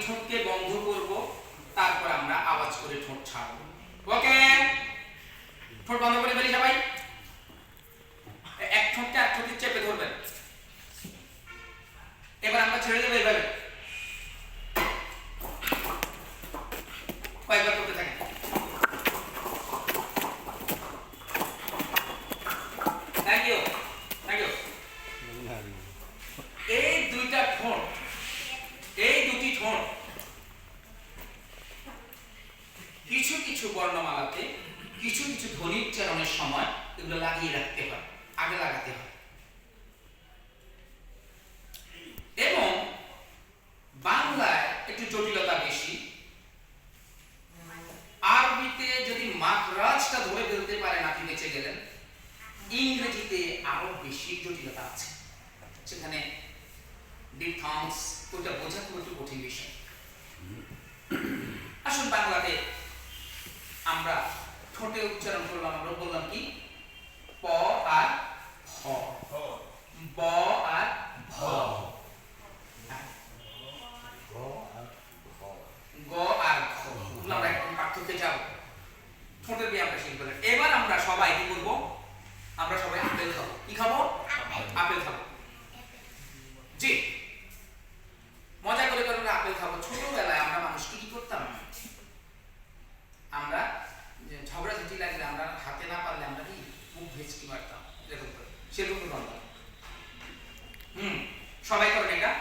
ঠোঁটকে বন্ধ করব, তারপর আমরা আওয়াজ করে ঠোঁট ছাড়ব। ওকে, ঠোঁট বন্ধ করে ফেলি সবাই। এক ঠোঁটকে আর ঠোঁটে চেপে ধরবেন। এবার আমরা ছেড়ে দেবো এইভাবে, কয়েকবার করতে থাকেন। Thank you, thank you. এই দুইটা ঠোঁট, এই দুটি ঠোঁট কিছু কিছু বর্ণমালাতে কিছু কিছু ধ্বনিচ্চারণের সময় এগুলো লাগিয়ে রাখতে হয়, আগে লাগাতে হয়। এবং বাংলায় একটু জটিলতা বেশি, আরবিতে যদি মাখরাজটা ধরে ফেলতে পারেন আপনি বেঁচে গেলেন, ইংরেজিতে আরো বেশি জটিলতা আছে, সেখানে ডিফথংস ওটা বোঝা খুব একটু কঠিন বিষয়। আসুন বাংলাতে আমরা ঠোঁটে উচ্চারণ করলাম, আমরা বললাম কি প আর ভ, ব আর ভ, গ আর ঘ, আমরা একদম পার্থক্যে যাব, ঠোঁটের ব্যায়ামটা শিখবো। এবার আমরা সবাই কি করবো, আমরা সবাই আপেল খাবো। কি খাবো? আপেল খাবো। জি, মজা করে করে আমরা আপেল খাবো। ছোটবেলায় আমরা মানুষকে কি করতাম, আমরা ঝগড়াঝাটি লাগলে আমরা হাতে না পারলে আমরা কি মুখ ভেচকি মারতাম, এরকম করে, সেরকম করতাম। সবাই করেন এটা।